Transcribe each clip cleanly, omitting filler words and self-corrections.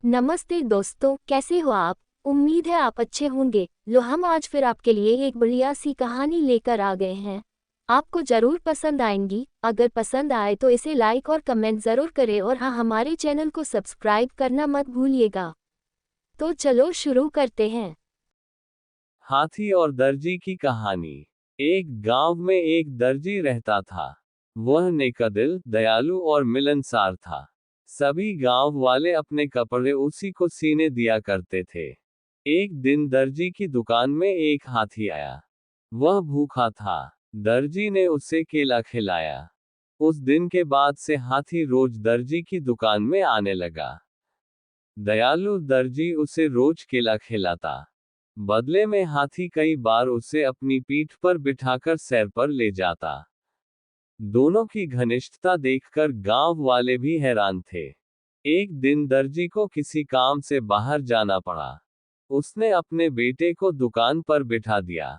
नमस्ते दोस्तों, कैसे हो आप। उम्मीद है आप अच्छे होंगे। लो हम आज फिर आपके लिए एक बढ़िया सी कहानी लेकर आ गए हैं। आपको ज़रूर पसंद आएंगी। अगर पसंद आए तो इसे लाइक और कमेंट ज़रूर करें और हाँ, हमारे चैनल को सब्सक्राइब करना मत भूलिएगा। तो चलो शुरू करते हैं। हाथी और दर्जी की कहानी। एक गांव में एक दर्जी रहता था। वह नेकदिल, दयालु और मिलनसार था। सभी गांव वाले अपने कपड़े उसी को सीने दिया करते थे। एक दिन दर्जी की दुकान में एक हाथी आया। वह भूखा था। दर्जी ने उसे केला खिलाया। उस दिन के बाद से हाथी रोज दर्जी की दुकान में आने लगा। दयालु दर्जी उसे रोज केला खिलाता। बदले में हाथी कई बार उसे अपनी पीठ पर बिठाकर सैर पर ले जाता। दोनों की घनिष्ठता देखकर गांव वाले भी हैरान थे। एक दिन दर्जी को किसी काम से बाहर जाना पड़ा। उसने अपने बेटे को दुकान पर बिठा दिया।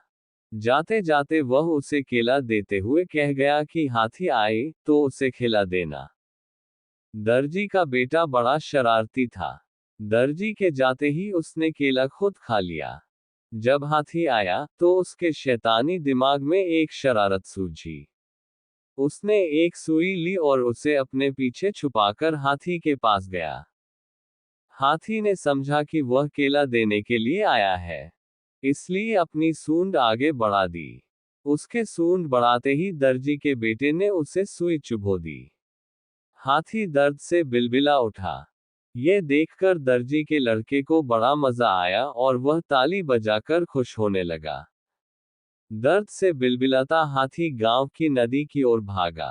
जाते जाते वह उसे केला देते हुए कह गया कि हाथी आए तो उसे खिला देना। दर्जी का बेटा बड़ा शरारती था। दर्जी के जाते ही उसने केला खुद खा लिया। जब हाथी आया तो उसके शैतानी दिमाग में एक शरारत सूझी। उसने एक सुई ली और उसे अपने पीछे छुपाकर हाथी के पास गया। हाथी ने समझा कि वह केला देने के लिए आया है, इसलिए अपनी सूंड आगे बढ़ा दी। उसके सूंड बढ़ाते ही दर्जी के बेटे ने उसे सुई चुभो दी। हाथी दर्द से बिलबिला उठा। ये देखकर दर्जी के लड़के को बड़ा मजा आया और वह ताली बजाकर खुश होने लगा। दर्द से बिलबिलाता हाथी गांव की नदी की ओर भागा।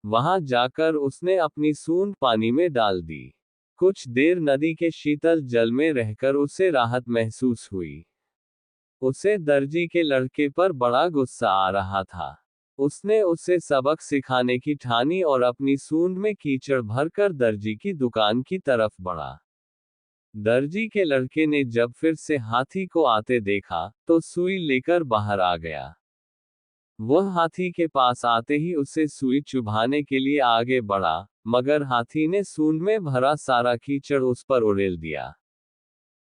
वहां जाकर उसने अपनी सूंड पानी में डाल दी। कुछ देर नदी के शीतल जल में रहकर उसे राहत महसूस हुई। उसे दर्जी के लड़के पर बड़ा गुस्सा आ रहा था। उसने उसे सबक सिखाने की ठानी और अपनी सूंड में कीचड़ भरकर दर्जी की दुकान की तरफ बढ़ा। दर्जी के लड़के ने जब फिर से हाथी को आते देखा तो सुई लेकर बाहर आ गया। वह हाथी के पास आते ही उसे सुई चुभाने के लिए आगे बढ़ा, मगर हाथी ने सूंड में भरा सारा कीचड़ उस पर उड़ेल दिया।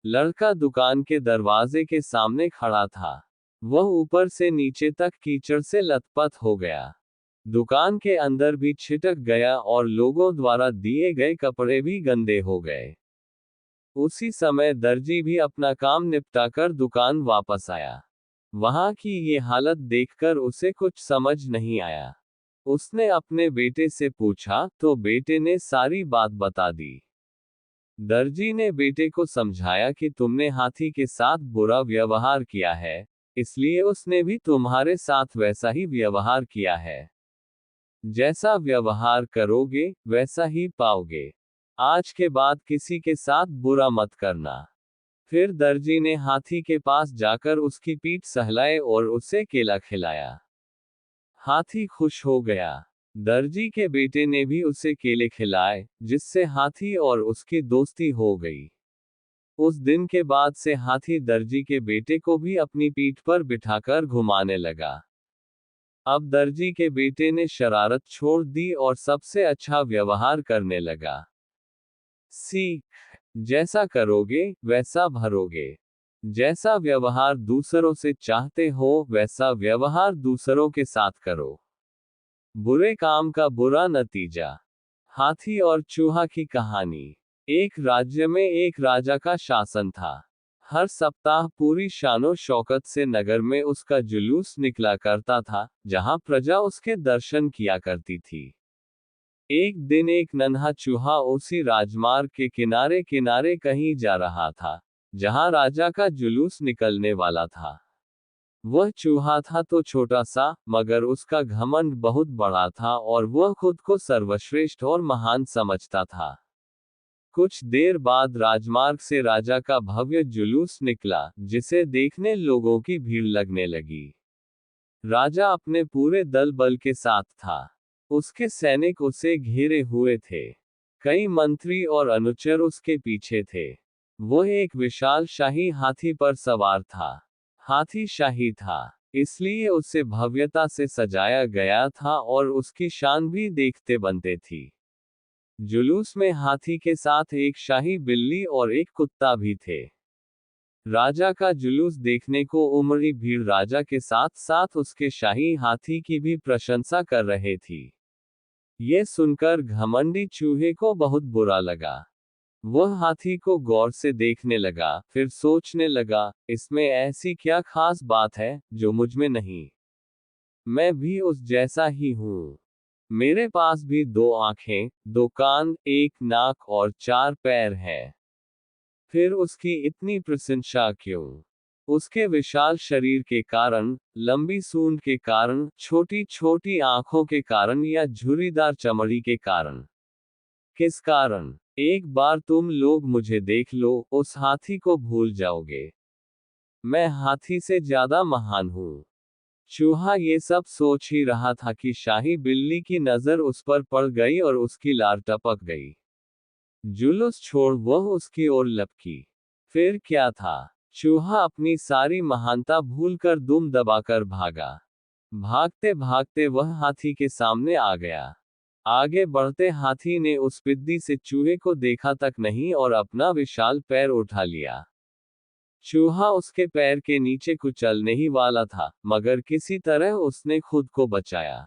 लड़का दुकान के दरवाजे के सामने खड़ा था। वह ऊपर से नीचे तक कीचड़ से लथपथ हो गया। दुकान के अंदर भी छिटक गया और लोगों द्वारा दिए गए कपड़े भी गंदे हो गए। उसी समय दर्जी भी अपना काम निपटाकर दुकान वापस आया। वहां की ये हालत देखकर उसे कुछ समझ नहीं आया। उसने अपने बेटे से पूछा तो बेटे ने सारी बात बता दी। दर्जी ने बेटे को समझाया कि तुमने हाथी के साथ बुरा व्यवहार किया है, इसलिए उसने भी तुम्हारे साथ वैसा ही व्यवहार किया है। जैसा व्यवहार करोगे वैसा ही पाओगे। आज के बाद किसी के साथ बुरा मत करना। फिर दर्जी ने हाथी के पास जाकर उसकी पीठ सहलाए और उसे केला खिलाया। हाथी खुश हो गया। दर्जी के बेटे ने भी उसे केले खिलाए, जिससे हाथी और उसकी दोस्ती हो गई। उस दिन के बाद से हाथी दर्जी के बेटे को भी अपनी पीठ पर बिठाकर घुमाने लगा। अब दर्जी के बेटे ने शरारत छोड़ दी और सबसे अच्छा व्यवहार करने लगा। सीख: जैसा करोगे वैसा भरोगे। जैसा व्यवहार दूसरों से चाहते हो वैसा व्यवहार दूसरों के साथ करो। बुरे काम का बुरा नतीजा। हाथी और चूहा की कहानी। एक राज्य में एक राजा का शासन था। हर सप्ताह पूरी शानो शौकत से नगर में उसका जुलूस निकला करता था, जहां प्रजा उसके दर्शन किया करती थी। एक दिन एक नन्हा चूहा उसी राजमार्ग के किनारे किनारे कहीं जा रहा था, जहां राजा का जुलूस निकलने वाला था। वह चूहा था तो छोटा सा, मगर उसका घमंड बहुत बड़ा था और वह खुद को सर्वश्रेष्ठ और महान समझता था। कुछ देर बाद राजमार्ग से राजा का भव्य जुलूस निकला, जिसे देखने लोगों की भीड़ लगने लगी। राजा अपने पूरे दल बल के साथ था। उसके सैनिक उसे घेरे हुए थे। कई मंत्री और अनुचर उसके पीछे थे। वह एक विशाल शाही हाथी पर सवार था। हाथी शाही था, इसलिए उसे भव्यता से सजाया गया था और उसकी शान भी देखते बनते थी। जुलूस में हाथी के साथ एक शाही बिल्ली और एक कुत्ता भी थे। राजा का जुलूस देखने को उमड़ी भीड़ राजा के साथ साथ उसके शाही हाथी की भी प्रशंसा कर रहे थी। ये सुनकर घमंडी चूहे को बहुत बुरा लगा। वह हाथी को गौर से देखने लगा, फिर सोचने लगा, इसमें ऐसी क्या खास बात है जो मुझ में नहीं। मैं भी उस जैसा ही हूँ। मेरे पास भी 2 आंखें, 2 कान, 1 नाक और 4 पैर हैं। फिर उसकी इतनी प्रशंसा क्यों? उसके विशाल शरीर के कारण, लंबी सूंड के कारण, छोटी छोटी आंखों के कारण या झुर्रीदार चमड़ी के कारण? किस कारण? एक बार तुम लोग मुझे देख लो, उस हाथी को भूल जाओगे। मैं हाथी से ज्यादा महान हूँ। चूहा ये सब सोच ही रहा था कि शाही बिल्ली की नजर उस पर पड़ गई और उसकी लार टपक गई। जुलूस छोड़ वह उसकी ओर लपकी। फिर क्या था? चूहा अपनी सारी महानता भूलकर दुम दबाकर भागा। भागते भागते वह हाथी के सामने आ गया। आगे बढ़ते हाथी ने उस पिद्दी से चूहे को देखा तक नहीं और अपना विशाल पैर उठा लिया। चूहा उसके पैर के नीचे कुचलने ही वाला था, मगर किसी तरह उसने खुद को बचाया।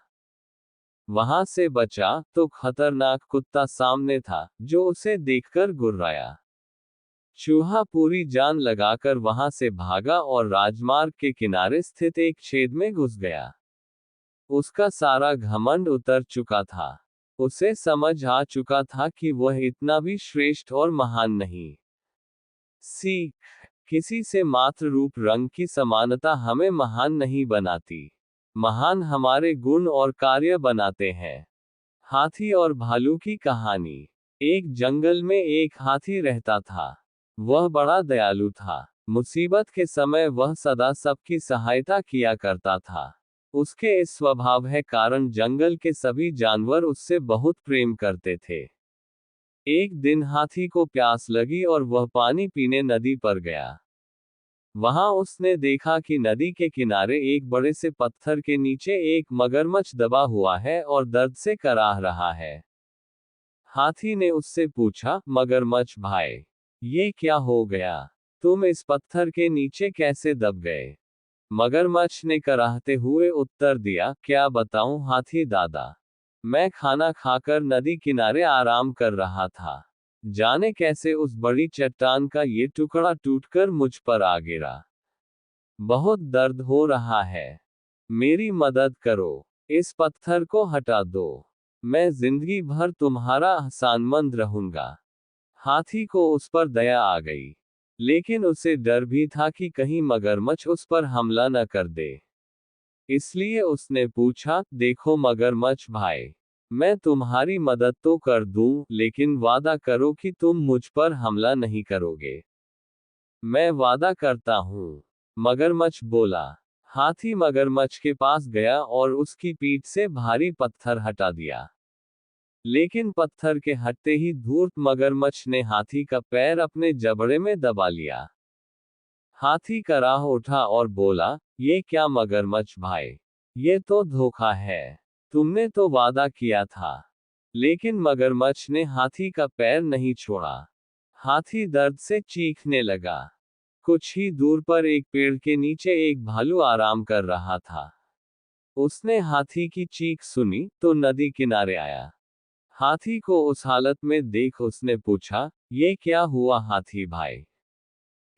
वहां से बचा तो खतरनाक कुत्ता सामने था, जो उसे देखकर गुर्राया। चूहा पूरी जान लगाकर वहां से भागा और राजमार्ग के किनारे स्थित एक छेद में घुस गया। उसका सारा घमंड उतर चुका था। उसे समझ आ चुका था कि वह इतना भी श्रेष्ठ और महान नहीं। सीख: किसी से मात्र रूप रंग की समानता हमें महान नहीं बनाती। महान हमारे गुण और कार्य बनाते हैं। हाथी और भालू की कहानी। एक जंगल में एक हाथी रहता था। वह बड़ा दयालु था। मुसीबत के समय वह सदा सबकी सहायता किया करता था। उसके इस स्वभाव है कारण जंगल के सभी जानवर उससे बहुत प्रेम करते थे। एक दिन हाथी को प्यास लगी और वह पानी पीने नदी पर गया। वहां उसने देखा कि नदी के किनारे एक बड़े से पत्थर के नीचे एक मगरमच्छ दबा हुआ है और दर्द से कराह रहा है। हाथी ने उससे पूछा, मगरमच्छ भाई, ये क्या हो गया? तुम इस पत्थर के नीचे कैसे दब गए? मगरमच्छ ने कराहते हुए उत्तर दिया, क्या बताऊं हाथी दादा, मैं खाना खाकर नदी किनारे आराम कर रहा था। जाने कैसे उस बड़ी चट्टान का ये टुकड़ा टूटकर मुझ पर आ गिरा। बहुत दर्द हो रहा है। मेरी मदद करो। इस पत्थर को हटा दो। मैं जिंदगी भर तुम्हारा एहसानमंद रहूंगा। हाथी को उस पर दया आ गई, लेकिन उसे डर भी था कि कहीं मगरमच्छ उस पर हमला न कर दे। इसलिए उसने पूछा, देखो मगरमच्छ भाई, मैं तुम्हारी मदद तो कर दूं, लेकिन वादा करो कि तुम मुझ पर हमला नहीं करोगे। मैं वादा करता हूं, मगरमच्छ बोला। हाथी मगरमच्छ के पास गया और उसकी पीठ से भारी पत्थर हटा दिया। लेकिन पत्थर के हटते ही धूर्त मगरमच्छ ने हाथी का पैर अपने जबड़े में दबा लिया। हाथी कराह उठा और बोला, ये क्या मगरमच्छ भाई, ये तो धोखा है। तुमने तो वादा किया था। लेकिन मगरमच्छ ने हाथी का पैर नहीं छोड़ा। हाथी दर्द से चीखने लगा। कुछ ही दूर पर एक पेड़ के नीचे एक भालू आराम कर रहा था। उसने हाथी की चीख सुनी तो नदी किनारे आया। हाथी को उस हालत में देख उसने पूछा, ये क्या हुआ हाथी भाई?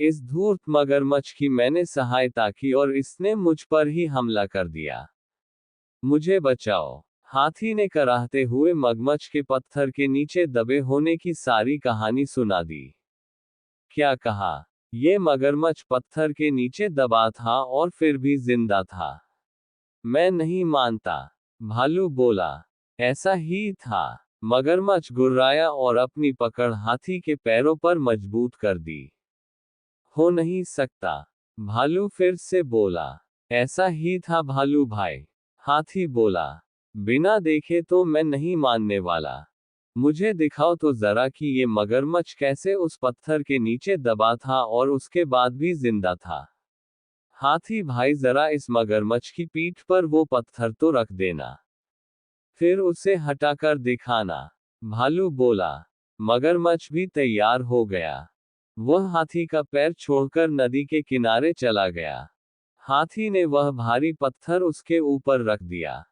इस धूर्त मगरमच्छ की मैंने सहायता की और इसने मुझ पर ही हमला कर दिया। मुझे बचाओ। हाथी ने कराहते हुए मगरमच्छ के पत्थर के नीचे दबे होने की सारी कहानी सुना दी। क्या कहा? ये मगरमच्छ पत्थर के नीचे दबा था और फिर भी जिंदा था। मैं नहीं मानता। भालू बोला। ऐसा ही था। मगरमच्छ गुर्राया और अपनी पकड़ हाथी के पैरों पर मजबूत कर दी। हो नहीं सकता। भालू फिर से बोला। ऐसा ही था भालू भाई। हाथी बोला। बिना देखे तो मैं नहीं मानने वाला। मुझे दिखाओ तो जरा कि ये मगरमच्छ कैसे उस पत्थर के नीचे दबा था और उसके बाद भी जिंदा था। हाथी भाई जरा इस मगरमच्छ की पीठ पर वो पत्थर तो रख देना। फिर उसे हटाकर दिखाना। भालू बोला। मगरमच्छ भी तैयार हो गया। वह हाथी का पैर छोड़कर नदी के किनारे चला गया। हाथी ने वह भारी पत्थर उसके ऊपर रख दिया।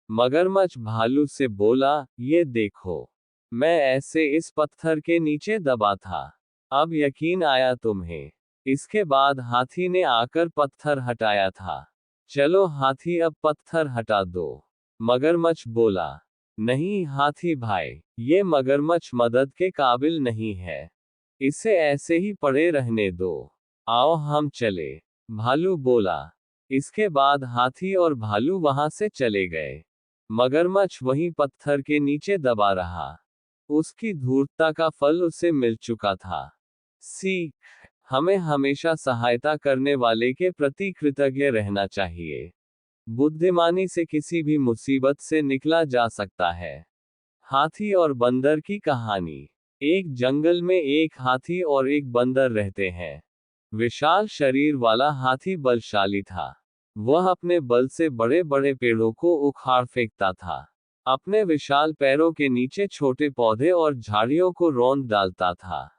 मगरमच्छ भालू से बोला, ये देखो, मैं ऐसे इस पत्थर के नीचे दबा था। अब यकीन आया तुम्हें। इसके बाद हाथी ने आकर पत्थर हटाया था। चलो हाथी, अब पत्थर हटा दो। मगरमच्छ बोला। नहीं हाथी भाई, ये मगरमच्छ मदद के काबिल नहीं है। इसे ऐसे ही पड़े रहने दो। आओ हम चले। भालू बोला। इसके बाद हाथी और भालू वहां से चले गए। मगरमच्छ वहीं पत्थर के नीचे दबा रहा। उसकी धूर्तता का फल उसे मिल चुका था। सीख, हमें हमेशा सहायता करने वाले के प्रति कृतज्ञ रहना चाहिए। बुद्धिमानी से किसी भी मुसीबत से निकला जा सकता है। हाथी और बंदर की कहानी। एक जंगल में एक हाथी और एक बंदर रहते हैं। विशाल शरीर वाला हाथी बलशाली था। वह अपने बल से बड़े बड़े पेड़ों को उखाड़ फेंकता था। अपने विशाल पैरों के नीचे छोटे पौधे और झाड़ियों को रौंद डालता था।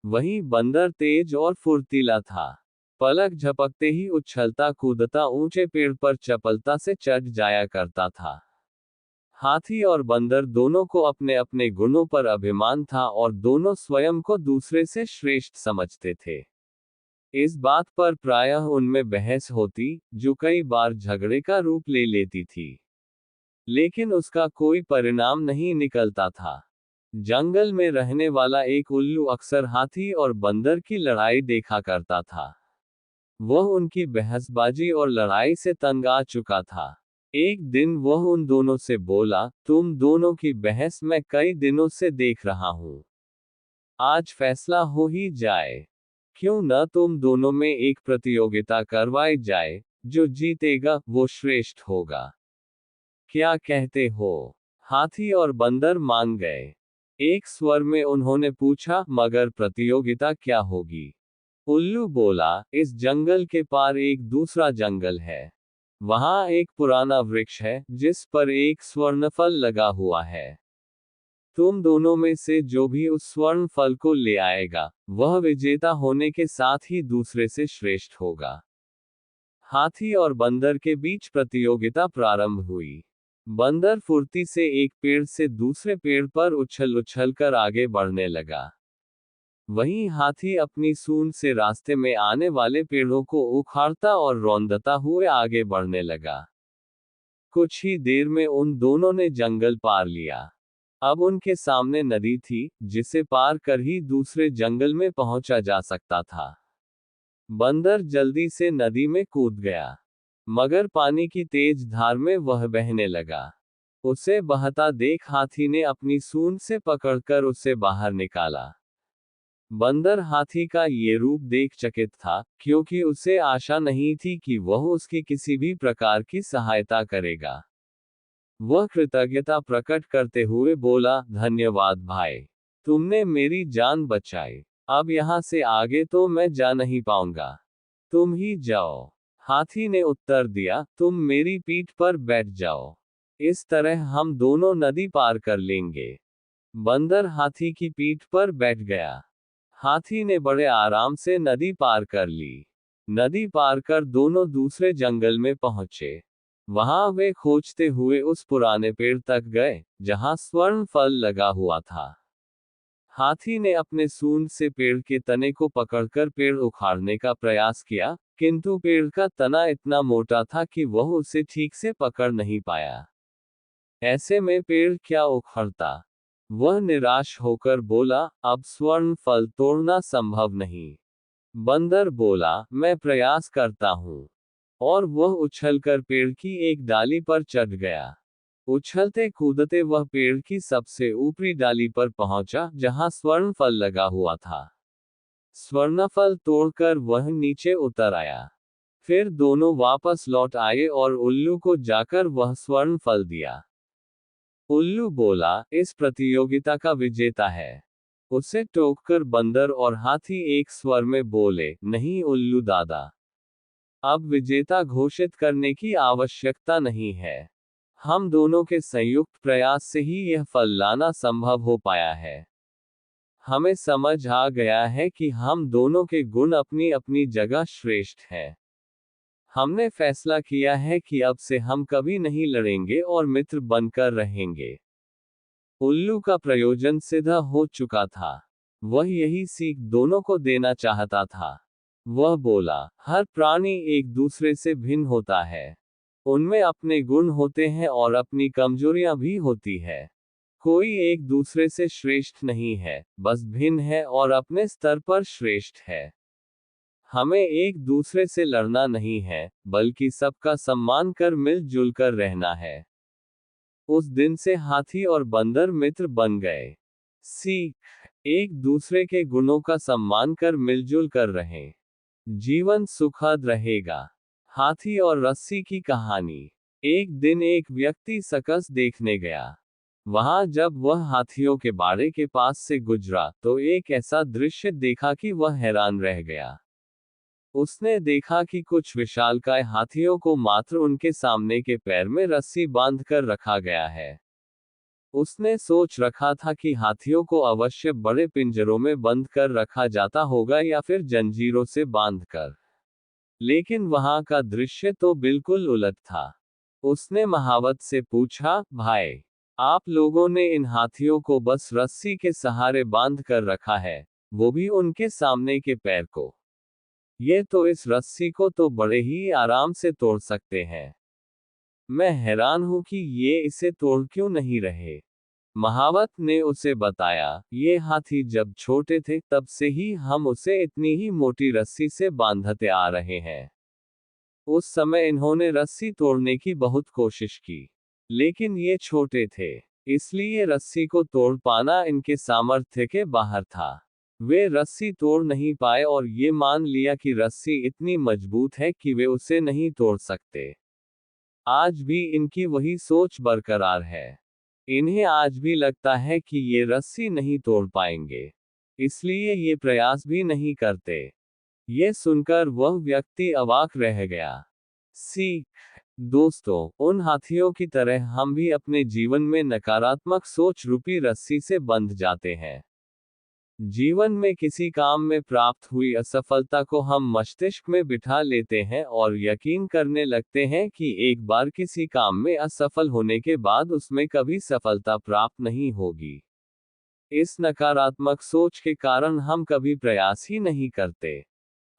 वहीं बंदर तेज और फुर्तीला था। पलक झपकते ही उछलता कूदता ऊंचे पेड़ पर चपलता से चढ़ जाया करता था। हाथी और बंदर दोनों को अपने अपने गुणों पर अभिमान था और दोनों स्वयं को दूसरे से श्रेष्ठ समझते थे। इस बात पर प्रायः उनमें बहस होती, जो कई बार झगड़े का रूप ले लेती थी। लेकिन उसका कोई परिणाम नहीं निकलता था। जंगल में रहने वाला एक उल्लू अक्सर हाथी और बंदर की लड़ाई देखा करता था। वह उनकी बहसबाजी और लड़ाई से तंग आ चुका था। एक दिन वह उन दोनों से बोला, तुम दोनों की बहस मैं कई दिनों से देख रहा हूं। आज फैसला हो ही जाए। क्यों न तुम दोनों में एक प्रतियोगिता करवाई जाए, जो जीतेगा वो श्रेष्ठ होगा। क्या कहते हो? हाथी और बंदर मान गए। एक स्वर में उन्होंने पूछा, मगर प्रतियोगिता क्या होगी? उल्लू बोला, इस जंगल के पार एक दूसरा जंगल है। वहां एक पुराना वृक्ष है, जिस पर एक स्वर्ण फल लगा हुआ है। तुम दोनों में से जो भी उस स्वर्ण फल को ले आएगा, वह विजेता होने के साथ ही दूसरे से श्रेष्ठ होगा। हाथी और बंदर के बीच प्रतियोगिता प्रारंभ हुई। बंदर फुर्ती से एक पेड़ से दूसरे पेड़ पर उछल उछल कर आगे बढ़ने लगा। वहीं हाथी अपनी सूंड से रास्ते में आने वाले पेड़ों को उखाड़ता और रौंदता हुए आगे बढ़ने लगा। कुछ ही देर में उन दोनों ने जंगल पार लिया। अब उनके सामने नदी थी, जिसे पार कर ही दूसरे जंगल में पहुंचा जा सकता था। बंदर जल्दी से नदी में कूद गया, मगर पानी की तेज धार में वह बहने लगा। उसे बहता देख हाथी ने अपनी सूंड से पकड़कर उसे बाहर निकाला। बंदर हाथी का ये रूप देख चकित था, क्योंकि उसे आशा नहीं थी कि वह उसकी किसी भी प्रकार की सहायता करेगा। वह कृतज्ञता प्रकट करते हुए बोला, धन्यवाद भाई, तुमने मेरी जान बचाई। अब यहाँ से आगे तो मैं जा नहीं पाऊंगा, तुम ही जाओ। हाथी ने उत्तर दिया, तुम मेरी पीठ पर बैठ जाओ। इस तरह हम दोनों नदी पार कर लेंगे। बंदर हाथी की पीठ पर बैठ गया। हाथी ने बड़े आराम से नदी पार कर ली। नदी पार कर दोनों दूसरे जंगल में पहुंचे। वहां वे खोजते हुए उस पुराने पेड़ तक गए, जहां स्वर्ण फल लगा हुआ था। हाथी ने अपने सूंड से पेड़ के तने को पकड़कर पेड़ उखाड़ने का प्रयास किया, किंतु पेड़ का तना इतना मोटा था कि वह उसे ठीक से पकड़ नहीं पाया। ऐसे में पेड़ क्या उखड़ता। वह निराश होकर बोला, अब स्वर्ण फल तोड़ना संभव नहीं। बंदर बोला, मैं प्रयास करता हूँ। और वह उछलकर पेड़ की एक डाली पर चढ़ गया। उछलते कूदते वह पेड़ की सबसे ऊपरी डाली पर पहुंचा, जहां स्वर्ण फल लगा हुआ था। स्वर्ण फल तोड़कर वह नीचे उतर आया। फिर दोनों वापस लौट आए और उल्लू को जाकर वह स्वर्ण फल दिया। उल्लू बोला, इस प्रतियोगिता का विजेता है। उसे टोककर बंदर और हाथी एक स्वर में बोले, नहीं उल्लू दादा, अब विजेता घोषित करने की आवश्यकता नहीं है। हम दोनों के संयुक्त प्रयास से ही यह फल लाना संभव हो पाया है। हमें समझ आ गया है कि हम दोनों के गुण अपनी अपनी जगह श्रेष्ठ हैं। हमने फैसला किया है कि अब से हम कभी नहीं लड़ेंगे और मित्र बनकर रहेंगे। उल्लू का प्रयोजन सिद्ध हो चुका था। वह यही सीख दोनों को देना चाहता था। वह बोला, हर प्राणी एक दूसरे से भिन्न होता है। उनमें अपने गुण होते हैं और अपनी कमजोरियां भी होती है। कोई एक दूसरे से श्रेष्ठ नहीं है, बस भिन्न है और अपने स्तर पर श्रेष्ठ है। हमें एक दूसरे से लड़ना नहीं है, बल्कि सबका सम्मान कर मिलजुल कर रहना है। उस दिन से हाथी और बंदर मित्र बन गए। सीख, एक दूसरे के गुणों का सम्मान कर मिलजुल कर रहें। जीवन सुखद रहेगा। हाथी और रस्सी की कहानी। एक दिन एक व्यक्ति सर्कस देखने गया। वहां जब वह हाथियों के बाड़े के पास से गुजरा तो एक ऐसा दृश्य देखा कि वह हैरान रह गया। उसने देखा कि कुछ विशालकाय हाथियों को मात्र उनके सामने के पैर में रस्सी बांध कर रखा गया है। उसने सोच रखा था कि हाथियों को अवश्य बड़े पिंजरों में बंद कर रखा जाता होगा या फिर जंजीरों से बांधकर। लेकिन वहां का दृश्य तो बिल्कुल उलट था। उसने महावत से पूछा, भाई, आप लोगों ने इन हाथियों को बस रस्सी के सहारे बांध कर रखा है, वो भी उनके सामने के पैर को। ये तो इस रस्सी को तो बड़े ही आराम से तोड़ सकते हैं। मैं हैरान हूं कि ये इसे तोड़ क्यों नहीं रहे। महावत ने उसे बताया, ये हाथी जब छोटे थे तब से ही हम उसे इतनी ही मोटी रस्सी से बांधते आ रहे हैं। उस समय इन्होंने रस्सी तोड़ने की बहुत कोशिश की, लेकिन ये छोटे थे, इसलिए रस्सी को तोड़ पाना इनके सामर्थ्य के बाहर था। वे रस्सी तोड़ नहीं पाए और ये मान लिया कि रस्सी इतनी मजबूत है कि वे उसे नहीं तोड़ सकते। आज भी इनकी वही सोच बरकरार है। इन्हें आज भी लगता है कि ये रस्सी नहीं तोड़ पाएंगे, इसलिए ये प्रयास भी नहीं करते। ये सुनकर वह व्यक्ति अवाक रह गया। सीख, दोस्तों, उन हाथियों की तरह हम भी अपने जीवन में नकारात्मक सोच रूपी रस्सी से बंध जाते हैं। जीवन में किसी काम में प्राप्त हुई असफलता को हम मस्तिष्क में बिठा लेते हैं और यकीन करने लगते हैं कि एक बार किसी काम में असफल होने के बाद उसमें कभी सफलता प्राप्त नहीं होगी। इस नकारात्मक सोच के कारण हम कभी प्रयास ही नहीं करते।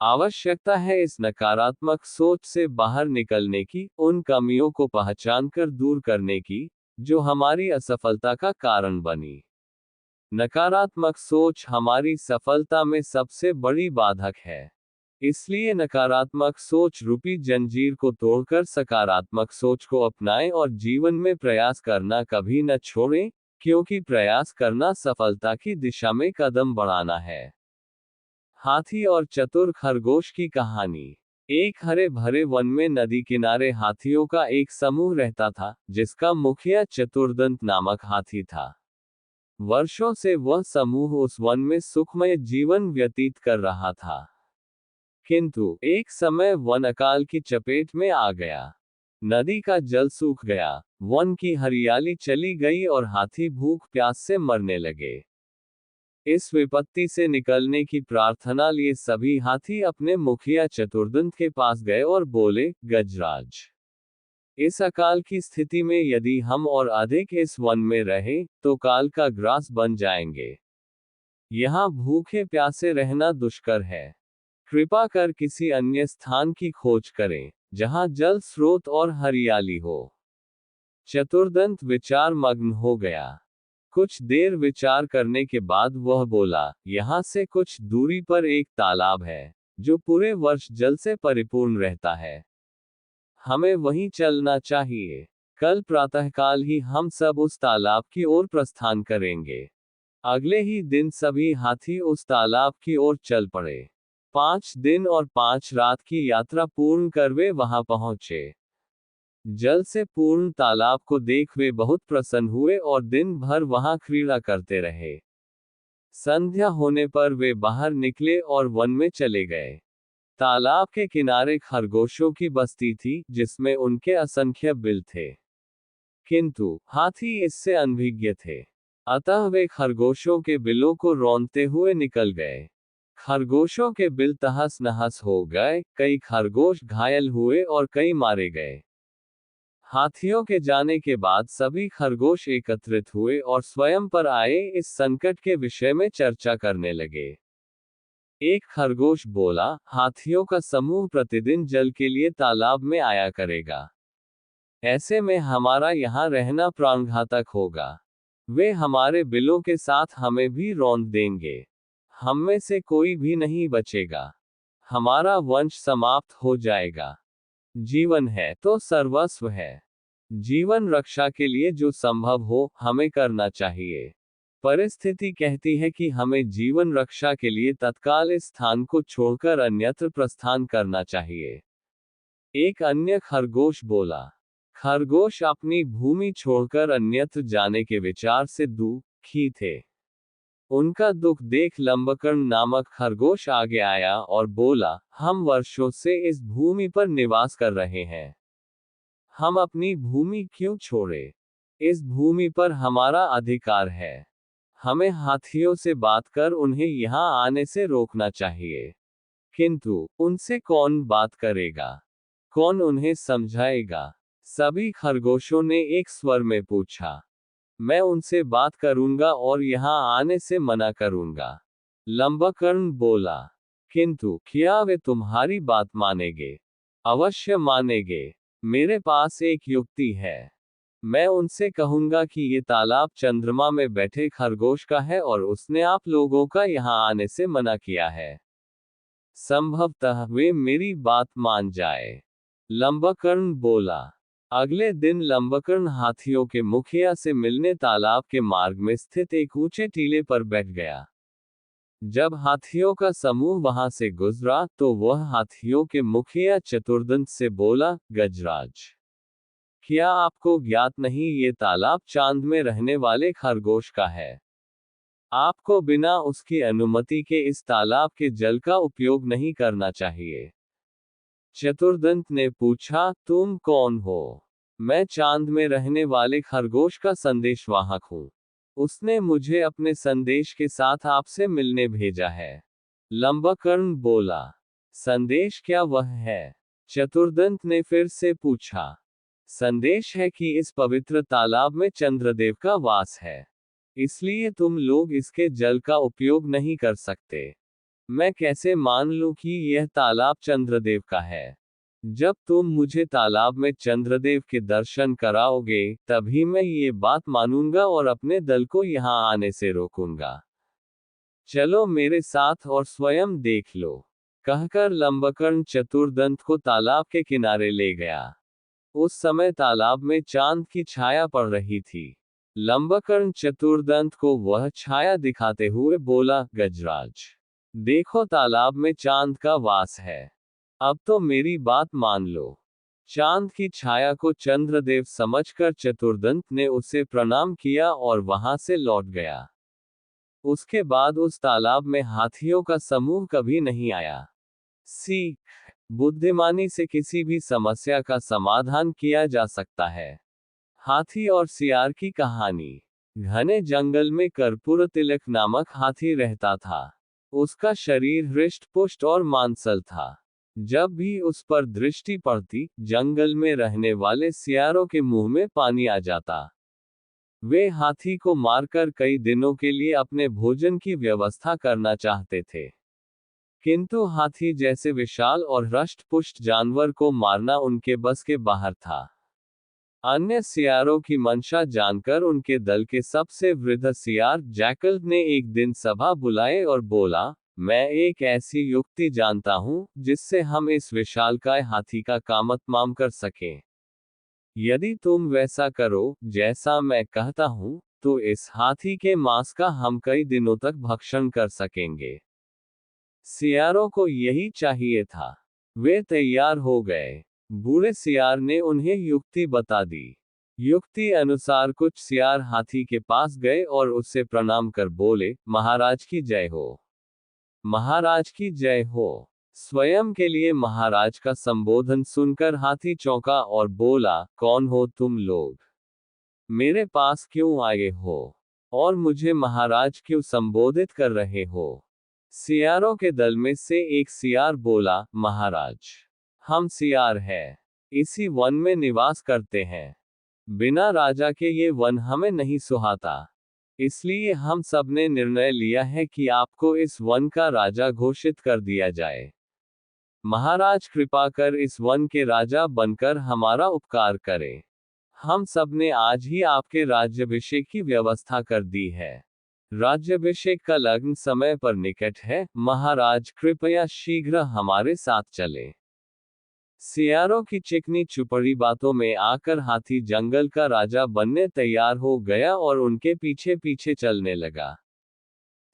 आवश्यकता है इस नकारात्मक सोच से बाहर निकलने की, उन कमियों को पहचानकर दूर करने की, जो हमारी असफलता का कारण बनी। नकारात्मक सोच हमारी सफलता में सबसे बड़ी बाधक है। इसलिए नकारात्मक सोच रूपी जंजीर को तोड़कर सकारात्मक सोच को अपनाएं और जीवन में प्रयास करना कभी न छोड़ें, क्योंकि प्रयास करना सफलता की दिशा में कदम बढ़ाना है। हाथी और चतुर खरगोश की कहानी। एक हरे भरे वन में नदी किनारे हाथियों का एक समूह रहता था, जिसका मुखिया चतुर्दंत नामक हाथी था। वर्षों से वह समूह उस वन में सुखमय जीवन व्यतीत कर रहा था। किंतु एक समय वन अकाल की चपेट में आ गया। नदी का जल सूख गया, वन की हरियाली चली गई और हाथी भूख प्यास से मरने लगे। इस विपत्ति से निकलने की प्रार्थना लिए सभी हाथी अपने मुखिया चतुर्दंत के पास गए और बोले, गजराज, इस अकाल की स्थिति में यदि हम और अधिक इस वन में रहें, तो काल का ग्रास बन जाएंगे। यहाँ भूखे प्यासे रहना दुष्कर है। कृपा कर किसी अन्य स्थान की खोज करें, जहाँ जल स्रोत और हरियाली हो। चतुर्दंत विचार मग्न हो गया। कुछ देर विचार करने के बाद वह बोला, यहाँ से कुछ दूरी पर एक तालाब है, जो पूरे वर्ष जल से परिपूर्ण रहता है। हमें वहीं चलना चाहिए। कल प्रातःकाल ही हम सब उस तालाब की ओर प्रस्थान करेंगे। अगले ही दिन सभी हाथी उस तालाब की ओर चल पड़े। 5 दिन और 5 रात की यात्रा पूर्ण कर वे वहां पहुंचे। जल से पूर्ण तालाब को देख वे बहुत प्रसन्न हुए और दिन भर वहां क्रीड़ा करते रहे। संध्या होने पर वे बाहर निकले और वन में चले गए। तालाब के किनारे खरगोशों की बस्ती थी, जिसमें उनके असंख्य बिल थे। किंतु हाथी इससे अनभिज्ञ थे। अतः वे खरगोशों के बिलों को रौंदते हुए निकल गए। खरगोशों के बिल तहस नहस हो गए, कई खरगोश घायल हुए और कई मारे गए। हाथियों के जाने के बाद सभी खरगोश एकत्रित हुए और स्वयं पर आए इस संकट के विषय में चर्चा करने लगे। एक खरगोश बोला, हाथियों का समूह प्रतिदिन जल के लिए तालाब में आया करेगा। ऐसे में हमारा यहाँ रहना प्राणघातक होगा। वे हमारे बिलों के साथ हमें भी रौंद देंगे। हम में से कोई भी नहीं बचेगा। हमारा वंश समाप्त हो जाएगा। जीवन है तो सर्वस्व है। जीवन रक्षा के लिए जो संभव हो हमें करना चाहिए। परिस्थिति कहती है कि हमें जीवन रक्षा के लिए तत्काल इस स्थान को छोड़कर अन्यत्र प्रस्थान करना चाहिए। एक अन्य खरगोश बोला। खरगोश अपनी भूमि छोड़कर अन्यत्र जाने के विचार से दुखी थे। उनका दुख देख लंबकर्ण नामक खरगोश आगे आया और बोला, हम वर्षों से इस भूमि पर निवास कर रहे हैं। हम अपनी भूमि क्यों छोड़े? इस भूमि पर हमारा अधिकार है। हमें हाथियों से बात कर उन्हें यहाँ आने से रोकना चाहिए। किंतु उनसे कौन बात करेगा? कौन उन्हें समझाएगा? सभी खरगोशों ने एक स्वर में पूछा। मैं उनसे बात करूंगा और यहाँ आने से मना करूंगा। लंबकर्ण बोला। किंतु क्या वे तुम्हारी बात मानेंगे? अवश्य मानेंगे। मेरे पास एक युक्ति है। मैं उनसे कहूंगा कि ये तालाब चंद्रमा में बैठे खरगोश का है और उसने आप लोगों का यहाँ आने से मना किया है। संभवतः वे मेरी बात मान जाए। लंबकर्ण बोला। अगले दिन लंबकर्ण हाथियों के मुखिया से मिलने तालाब के मार्ग में स्थित एक ऊंचे टीले पर बैठ गया। जब हाथियों का समूह वहां से गुजरा तो वह हाथियों के मुखिया चतुर्दंत से बोला, गजराज, क्या आपको ज्ञात नहीं ये तालाब चांद में रहने वाले खरगोश का है? आपको बिना उसकी अनुमति के इस तालाब के जल का उपयोग नहीं करना चाहिए। चतुर्दंत ने पूछा, तुम कौन हो? मैं चांद में रहने वाले खरगोश का संदेशवाहक हूँ। उसने मुझे अपने संदेश के साथ आपसे मिलने भेजा है। लंबकर्ण बोला। संदेश क्या वह है? चतुर्दंत ने फिर से पूछा। संदेश है कि इस पवित्र तालाब में चंद्रदेव का वास है, इसलिए तुम लोग इसके जल का उपयोग नहीं कर सकते। मैं कैसे मान लूं कि यह तालाब चंद्रदेव का है? जब तुम मुझे तालाब में चंद्रदेव के दर्शन कराओगे, तभी मैं ये बात मानूंगा और अपने दल को यहाँ आने से रोकूंगा। चलो मेरे साथ और स्वयं देख लो। कहकर लंबकर्ण चतुर्दंत को तालाब के किनारे ले गया। उस समय तालाब में चांद की छाया पड़ रही थी। लंबकर्ण चतुर्दंत को वह छाया दिखाते हुए बोला, गजराज, देखो तालाब में चांद का वास है। अब तो मेरी बात मान लो। चांद की छाया को चंद्रदेव समझकर चतुर्दंत ने उसे प्रणाम किया और वहां से लौट गया। उसके बाद उस तालाब में हाथियों का समूह कभी नहीं आया। सीख, बुद्धिमानी से किसी भी समस्या का समाधान किया जा सकता है। हाथी और सियार की कहानी। घने जंगल में कर्पूर तिलक नामक हाथी रहता था। उसका शरीर हृष्ट पुष्ट और मांसल था। जब भी उस पर दृष्टि पड़ती, जंगल में रहने वाले सियारों के मुंह में पानी आ जाता। वे हाथी को मारकर कई दिनों के लिए अपने भोजन की व्यवस्था करना चाहते थे, किंतु हाथी जैसे विशाल और हृष्ट पुष्ट जानवर को मारना उनके बस के बाहर था। अन्य सियारों की मंशा जानकर उनके दल के सबसे वृद्ध सियार जैकल ने एक दिन सभा बुलाए और बोला, मैं एक ऐसी युक्ति जानता हूं जिससे हम इस विशालकाय हाथी का कामतमाम कर सकें। यदि तुम वैसा करो जैसा मैं कहता हूं, तो इस हाथी के मांस का हम कई दिनों तक भक्षण कर सकेंगे। सियारों को यही चाहिए था। वे तैयार हो गए। बूढ़े सियार ने उन्हें युक्ति बता दी। युक्ति अनुसार कुछ सियार हाथी के पास गए और उससे प्रणाम कर बोले, महाराज की जय हो। महाराज की जय हो। स्वयं के लिए महाराज का संबोधन सुनकर हाथी चौंका और बोला, कौन हो तुम लोग? मेरे पास क्यों आए हो और मुझे महाराज क्यों संबोधित कर रहे हो? सियारों के दल में से एक सियार बोला, महाराज, हम सियार हैं, इसी वन में निवास करते हैं। बिना राजा के ये वन हमें नहीं सुहाता, इसलिए हम सब ने निर्णय लिया है कि आपको इस वन का राजा घोषित कर दिया जाए। महाराज कृपा कर इस वन के राजा बनकर हमारा उपकार करें। हम सब ने आज ही आपके राज्याभिषेक की व्यवस्था कर दी है। राज्याभिषेक का लग्न समय पर निकट है, महाराज कृपया शीघ्र हमारे साथ चलें। सियारों की चिकनी चुपड़ी बातों में आकर हाथी जंगल का राजा बनने तैयार हो गया और उनके पीछे पीछे चलने लगा।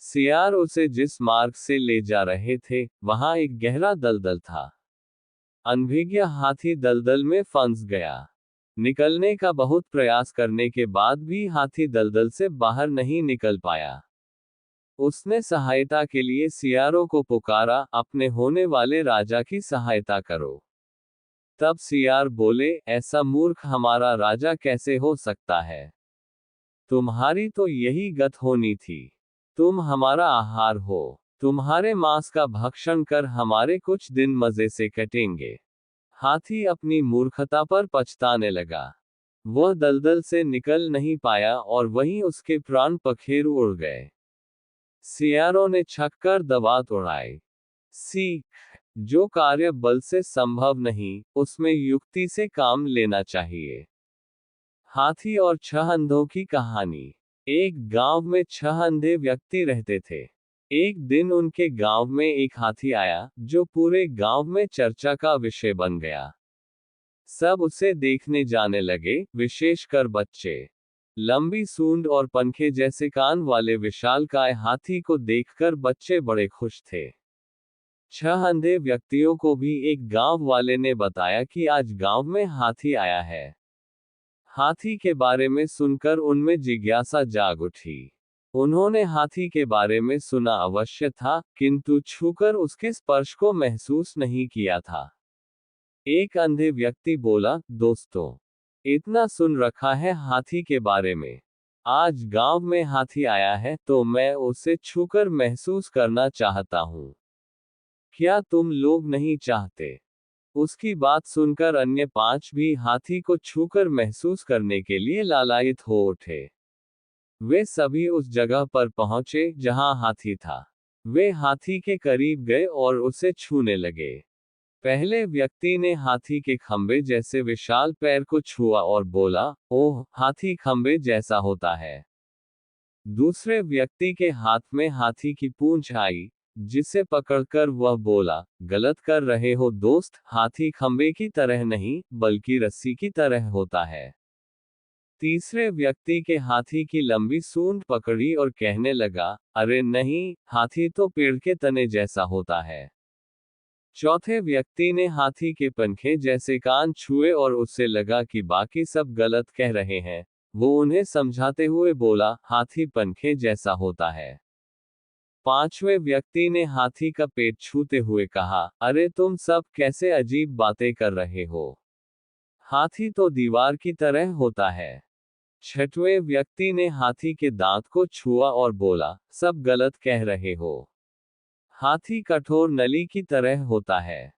सियार उसे जिस मार्ग से ले जा रहे थे, वहां एक गहरा दलदल था। अनभिज्ञ हाथी दलदल में फंस गया। निकलने का बहुत प्रयास करने के बाद भी हाथी दलदल से बाहर नहीं निकल पाया। उसने सहायता के लिए सियारों को पुकारा, अपने होने वाले राजा की सहायता करो। तब सियार बोले, ऐसा मूर्ख हमारा राजा कैसे हो सकता है? तुम्हारी तो यही गत होनी थी। तुम हमारा आहार हो। तुम्हारे मांस का भक्षण कर हमारे कुछ दिन मजे से कटेंगे। हाथी अपनी मूर्खता पर पछताने लगा। वह दलदल से निकल नहीं पाया और वहीं उसके प्राण पखेरु उड़ गए। सियारों ने छक्कर दबात उड़ाए। सीख, जो कार्य बल से संभव नहीं, उसमें युक्ति से काम लेना चाहिए। हाथी और 6 अंधों की कहानी। एक गांव में 6 अंधे व्यक्ति रहते थे। एक दिन उनके गांव में एक हाथी आया, जो पूरे गांव में चर्चा का विषय बन गया। सब उसे देखने जाने लगे, विशेषकर बच्चे। लंबी सूंड और पंखे जैसे कान वाले विशालकाय हाथी को देखकर बच्चे बड़े खुश थे। 6 अंधे व्यक्तियों को भी एक गांव वाले ने बताया कि आज गांव में हाथी आया है। हाथी के बारे में सुनकर उनमें जिज्ञासा जाग उठी। उन्होंने हाथी के बारे में सुना अवश्य था, किंतु छूकर उसके स्पर्श को महसूस नहीं किया था। एक अंधे व्यक्ति बोला, दोस्तों, इतना सुन रखा है हाथी के बारे में। आज गांव में हाथी आया है तो मैं उसे छूकर महसूस करना चाहता हूं। क्या तुम लोग नहीं चाहते? उसकी बात सुनकर अन्य 5 भी हाथी को छूकर महसूस करने के लिए लालायित हो उठे। वे सभी उस जगह पर पहुंचे जहां हाथी था। वे हाथी के करीब गए और उसे छूने लगे। पहले व्यक्ति ने हाथी के खंबे जैसे विशाल पैर को छुआ और बोला, ओह, हाथी खंबे जैसा होता है। दूसरे व्यक्ति के हाथ में हाथी की पूंछ आई, जिसे पकड़कर वह बोला, गलत कर रहे हो दोस्त, हाथी खंबे की तरह नहीं, बल्कि रस्सी की तरह होता है। तीसरे व्यक्ति के हाथी की लंबी सूंड पकड़ी और कहने लगा, अरे नहीं, हाथी तो पेड़ के तने जैसा होता है। चौथे व्यक्ति ने हाथी के पंखे जैसे कान छुए और उससे लगा कि बाकी सब गलत कह रहे हैं। वो उन्हें समझाते हुए बोला, हाथी पंखे जैसा होता है। पांचवें व्यक्ति ने हाथी का पेट छूते हुए कहा, अरे तुम सब कैसे अजीब बातें कर रहे हो? हाथी तो दीवार की तरह होता है। छठवें व्यक्ति ने हाथी के दांत को छुआ और बोला, सब गलत कह रहे हो। हाथी कठोर नली की तरह होता है।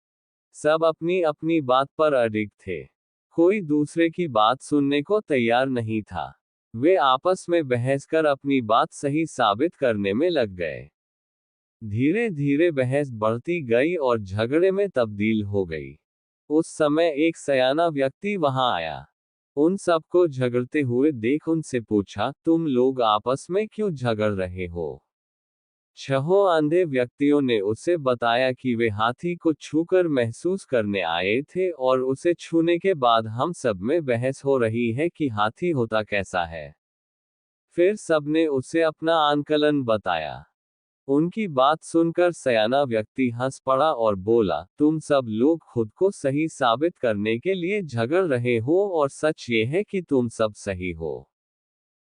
सब अपनी अपनी बात पर अडिग थे। कोई दूसरे की बात सुनने को तैयार नहीं था। वे आपस में बहस कर अपनी बात सही साबित करने में लग गए। धीरे धीरे बहस बढ़ती गई और झगड़े में तब्दील हो गई। उस समय एक सयाना व्यक्ति वहां आया। उन सबको झगड़ते हुए देख उनसे पूछा, तुम लोग आपस में क्यों झगड़ रहे हो? 6 अंधे व्यक्तियों ने उसे बताया कि वे हाथी को छूकर महसूस करने आए थे और उसे छूने के बाद हम सब में बहस हो रही है कि हाथी होता कैसा है। फिर सबने उसे अपना आंकलन बताया। उनकी बात सुनकर सयाना व्यक्ति हंस पड़ा और बोला, तुम सब लोग खुद को सही साबित करने के लिए झगड़ रहे हो और सच ये है कि तुम सब सही हो।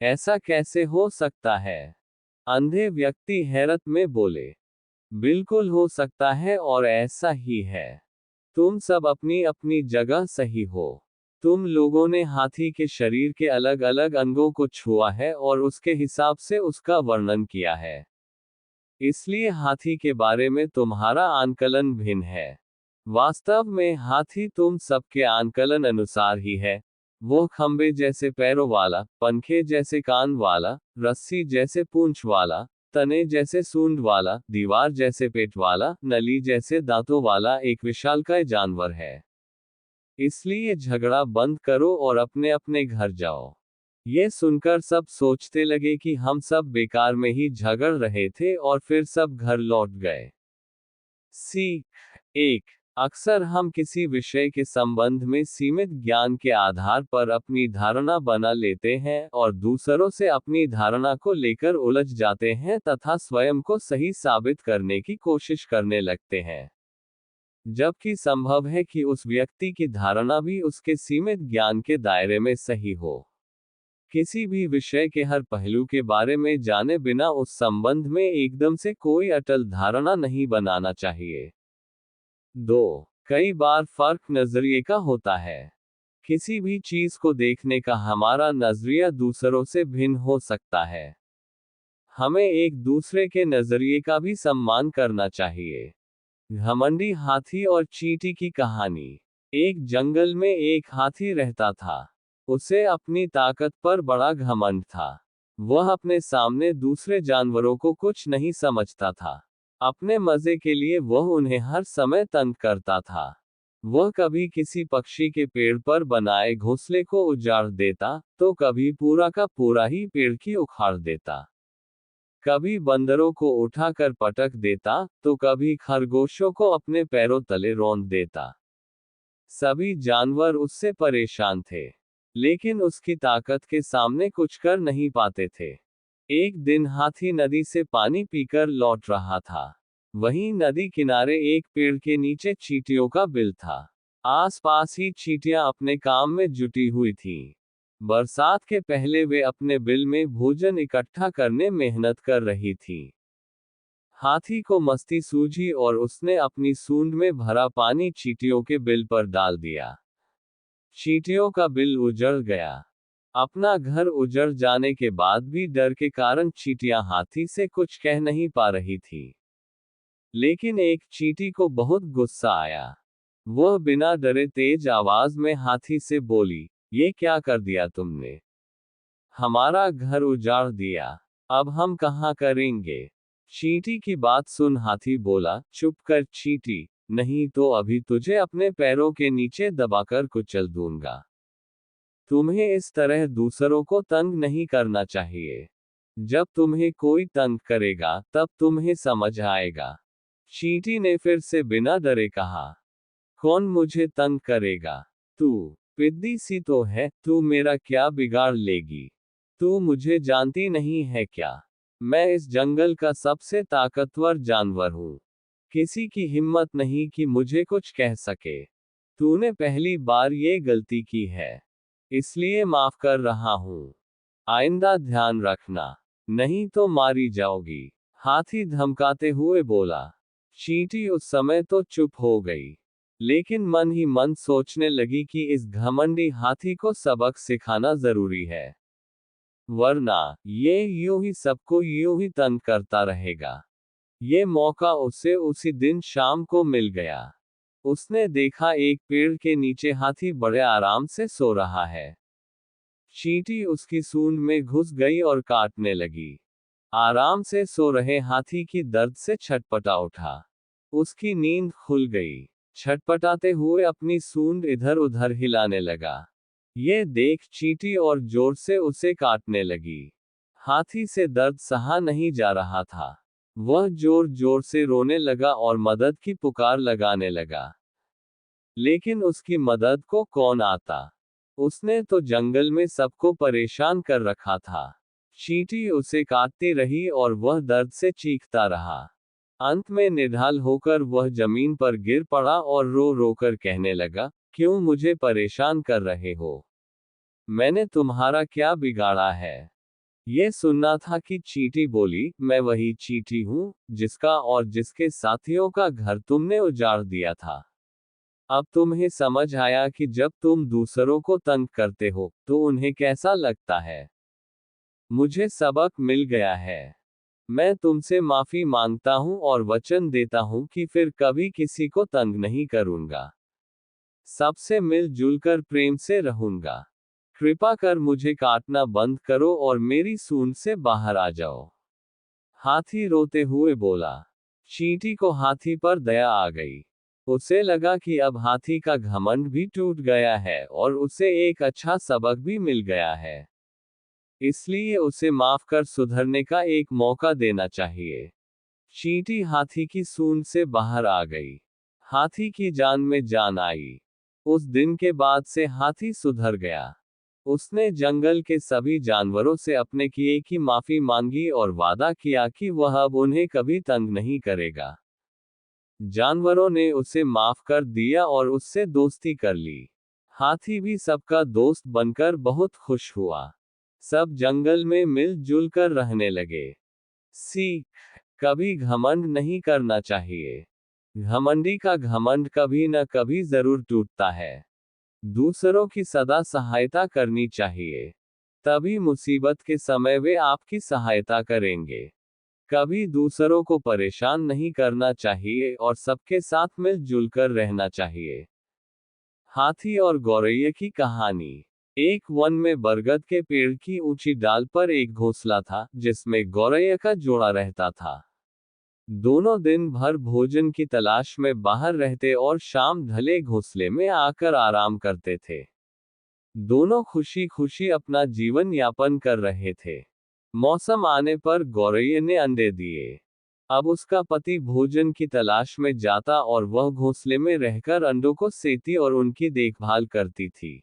ऐसा कैसे हो सकता है? अंधे व्यक्ति हैरत में बोले, बिल्कुल हो सकता है और ऐसा ही है। तुम सब अपनी अपनी जगह सही हो। तुम लोगों ने हाथी के शरीर के अलग अलग अंगों को छुआ है और उसके हिसाब से उसका वर्णन किया है। इसलिए हाथी के बारे में तुम्हारा आंकलन भिन्न है। वास्तव में हाथी तुम सबके आंकलन अनुसार ही है। वो खंबे जैसे पैरों वाला, पंखे जैसे कान वाला, रस्सी जैसे पूंछ वाला, तने जैसे सूंड वाला, दीवार जैसे पेट वाला, नली जैसे दांतों वाला एक विशालकाय जानवर है। इसलिए झगड़ा बंद करो और अपने अपने घर जाओ। ये सुनकर सब सोचते लगे कि हम सब बेकार में ही झगड़ रहे थे और फिर सब घर लौट गए। सीख 1। अक्सर हम किसी विषय के संबंध में सीमित ज्ञान के आधार पर अपनी धारणा बना लेते हैं और दूसरों से अपनी धारणा को लेकर उलझ जाते हैं तथा स्वयं को सही साबित करने की कोशिश करने लगते हैं, जबकि संभव है कि उस व्यक्ति की धारणा भी उसके सीमित ज्ञान के दायरे में सही हो। किसी भी विषय के हर पहलू के बारे में जाने बिना उस संबंध में एकदम से कोई अटल धारणा नहीं बनाना चाहिए। 2। कई बार फर्क नजरिए का होता है। किसी भी चीज को देखने का हमारा नजरिया दूसरों से भिन्न हो सकता है। हमें एक दूसरे के नजरिए का भी सम्मान करना चाहिए। घमंडी हाथी और चींटी की कहानी। एक जंगल में एक हाथी रहता था। उसे अपनी ताकत पर बड़ा घमंड था। वह अपने सामने दूसरे जानवरों को कुछ नहीं समझता था। अपने मजे के लिए वह उन्हें हर समय तंग करता था। वह कभी किसी पक्षी के पेड़ पर बनाए घोंसले को उजाड़ देता, तो कभी पूरा का पूरा ही पेड़ की उखाड़ देता। कभी बंदरों को उठाकर पटक देता, तो कभी खरगोशों को अपने पैरों तले रौंद देता। सभी जानवर उससे परेशान थे, लेकिन उसकी ताकत के सामने कुछ कर नहीं पाते थे। एक दिन हाथी नदी से पानी पीकर लौट रहा था। वहीं नदी किनारे एक पेड़ के नीचे चींटियों का बिल था। आसपास ही चींटियां अपने काम में जुटी हुई थीं। बरसात के पहले वे अपने बिल में भोजन इकट्ठा करने मेहनत कर रही थी। हाथी को मस्ती सूझी और उसने अपनी सूंड में भरा पानी चींटियों के बिल पर डाल दिया। चींटियों का बिल उजड़ गया। अपना घर उजड़ जाने के बाद भी डर के कारण चींटियां हाथी से कुछ कह नहीं पा रही थी। लेकिन एक चींटी को बहुत गुस्सा आया। वह बिना डरे तेज आवाज में हाथी से बोली, ये क्या कर दिया तुमने? हमारा घर उजाड़ दिया। अब हम कहाँ करेंगे? चींटी की बात सुन हाथी बोला, चुप कर चींटी, नहीं तो अभी तुझे अपने पैरों के नीचे दबाकर कुचल दूंगा। तुम्हें इस तरह दूसरों को तंग नहीं करना चाहिए। जब तुम्हें कोई तंग करेगा, तब तुम्हें समझ आएगा। चींटी ने फिर से बिना डरे कहा, कौन मुझे तंग करेगा? तू पिद्दी सी तो है, तू मेरा क्या बिगाड़ लेगी? तू मुझे जानती नहीं है क्या? मैं इस जंगल का सबसे ताकतवर जानवर हूँ। किसी की हिम्मत नहीं कि मुझे कुछ कह सके। तूने पहली बार ये गलती की है, इसलिए माफ कर रहा हूँ। आइंदा ध्यान रखना, नहीं तो मारी जाओगी। हाथी धमकाते हुए बोला। चींटी उस समय तो चुप हो गई, लेकिन मन ही मन सोचने लगी कि इस घमंडी हाथी को सबक सिखाना जरूरी है, वरना ये यूं ही सबको यूं ही तंग करता रहेगा। ये मौका उसे उसी दिन शाम को मिल गया। उसने देखा एक पेड़ के नीचे हाथी बड़े आराम से सो रहा है। चींटी उसकी सूंड में घुस गई और काटने लगी। आराम से सो रहे हाथी की दर्द से छटपटा उठा। उसकी नींद खुल गई। छटपटाते हुए अपनी सूंड इधर उधर हिलाने लगा। ये देख चींटी और जोर से उसे काटने लगी। हाथी से दर्द सहा नहीं जा रहा था। वह जोर जोर से रोने लगा और मदद की पुकार लगाने लगा। लेकिन उसकी मदद को कौन आता? उसने तो जंगल में सबको परेशान कर रखा था। चींटी उसे काटती रही और वह दर्द से चीखता रहा। अंत में निढाल होकर वह जमीन पर गिर पड़ा और रो रो कर कहने लगा, क्यों मुझे परेशान कर रहे हो? मैंने तुम्हारा क्या बिगाड़ा है? ये सुनना था कि चींटी बोली, मैं वही चींटी हूँ, जिसका और जिसके साथियों का घर तुमने उजाड़ दिया था। अब तुम्हें समझ आया कि जब तुम दूसरों को तंग करते हो तो उन्हें कैसा लगता है। मुझे सबक मिल गया है। मैं तुमसे माफी मांगता हूँ और वचन देता हूँ कि फिर कभी किसी को तंग नहीं करूँगा। सबसे मिलजुल कर प्रेम से रहूंगा। कृपा कर मुझे काटना बंद करो और मेरी सूंड से बाहर आ जाओ। हाथी रोते हुए बोला। चींटी को हाथी पर दया आ गई। उसे लगा कि अब हाथी का घमंड भी टूट गया है और उसे एक अच्छा सबक भी मिल गया है। इसलिए उसे माफ कर सुधरने का एक मौका देना चाहिए। चींटी हाथी की सूंड से बाहर आ गई। हाथी की जान में जान आई। उस दिन के बाद से हाथी सुधर गया। उसने जंगल के सभी जानवरों से अपने किए की माफी मांगी और वादा किया कि वह अब उन्हें कभी तंग नहीं करेगा। जानवरों ने उसे माफ कर दिया और उससे दोस्ती कर ली। हाथी भी सबका दोस्त बनकर बहुत खुश हुआ। सब जंगल में मिलजुल कर रहने लगे। सीख। कभी घमंड नहीं करना चाहिए। घमंडी का घमंड कभी न कभी जरूर टूटता है। दूसरों की सदा सहायता करनी चाहिए। तभी मुसीबत के समय वे आपकी सहायता करेंगे। कभी दूसरों को परेशान नहीं करना चाहिए और सबके साथ मिलजुल कर रहना चाहिए। हाथी और गौरैया की कहानी। एक वन में बरगद के पेड़ की ऊंची डाल पर एक घोंसला था जिसमें गौरैया का जोड़ा रहता था। दोनों दिन भर भोजन की तलाश में बाहर रहते और शाम ढले घोंसले में आकर आराम करते थे। दोनों खुशी खुशी अपना जीवन यापन कर रहे थे। मौसम आने पर गौरैया ने अंडे दिए। अब उसका पति भोजन की तलाश में जाता और वह घोंसले में रहकर अंडों को सेती और उनकी देखभाल करती थी।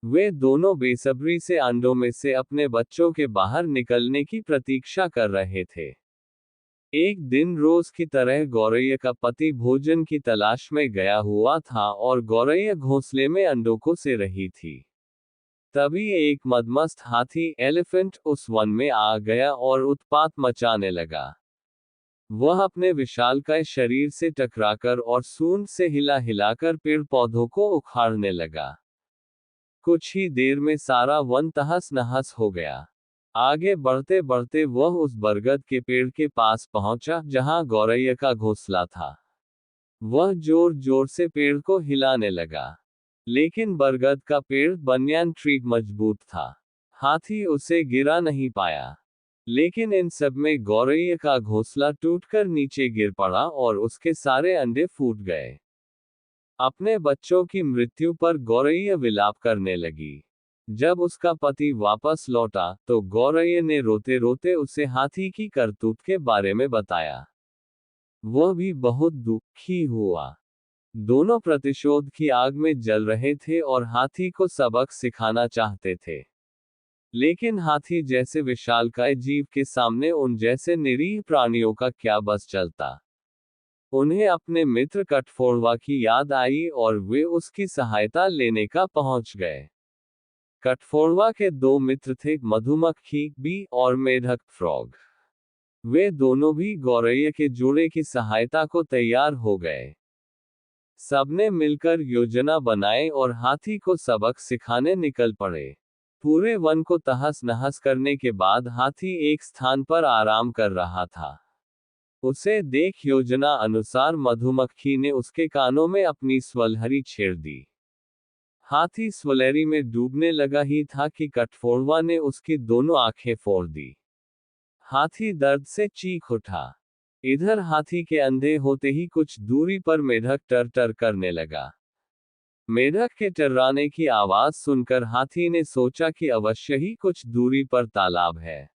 वे दोनों बेसब्री से अंडों में से अपने बच्चों के बाहर निकलने की प्रतीक्षा कर रहे थे। एक दिन रोज की तरह गौरैया का पति भोजन की तलाश में गया हुआ था और गौरैया घोंसले में अंडों को से रही थी। तभी एक मदमस्त हाथी एलिफेंट उस वन में आ गया और उत्पात मचाने लगा। वह अपने विशालकाय शरीर से टकराकर और सूंड से हिला हिलाकर पेड़ पौधों को उखाड़ने लगा। कुछ ही देर में सारा वन तहस नहस हो गया। आगे बढ़ते बढ़ते वह उस बरगद के पेड़ के पास पहुंचा जहां गौरैया का घोंसला था। वह जोर जोर से पेड़ को हिलाने लगा। लेकिन बरगद का पेड़ बनियान ट्री मजबूत था। हाथी उसे गिरा नहीं पाया। लेकिन इन सब में गौरैया का घोंसला टूटकर नीचे गिर पड़ा और उसके सारे अंडे फूट गए। अपने बच्चों की मृत्यु पर गौरैया विलाप करने लगी। जब उसका पति वापस लौटा तो गौरैया ने रोते रोते उसे हाथी की करतूत के बारे में बताया। वह भी बहुत दुखी हुआ। दोनों प्रतिशोध की आग में जल रहे थे और हाथी को सबक सिखाना चाहते थे। लेकिन हाथी जैसे विशालकाय जीव के सामने उन जैसे निरीह प्राणियों का क्या बस चलता। उन्हें अपने मित्र कठफोड़वा की याद आई और वे उसकी सहायता लेने का पहुंच गए। कठफोड़वा के दो मित्र थे, मधुमक्खी बी और मेढक फ्रॉग। वे दोनों भी गौरैया के जोड़े की सहायता को तैयार हो गए। सबने मिलकर योजना बनाए और हाथी को सबक सिखाने निकल पड़े। पूरे वन को तहस नहस करने के बाद हाथी एक स्थान पर आराम कर रहा था। उसे देख योजना अनुसार मधुमक्खी ने उसके कानों में अपनी स्वलहरी छेड़ दी। हाथी स्वलहरी में डूबने लगा ही था कि कठफोड़वा ने उसकी दोनों आंखें फोड़ दी। हाथी दर्द से चीख उठा। इधर हाथी के अंधे होते ही कुछ दूरी पर मेढक टर टर करने लगा। मेढक के टर्राने की आवाज सुनकर हाथी ने सोचा कि अवश्य ही कुछ दूरी पर तालाब है।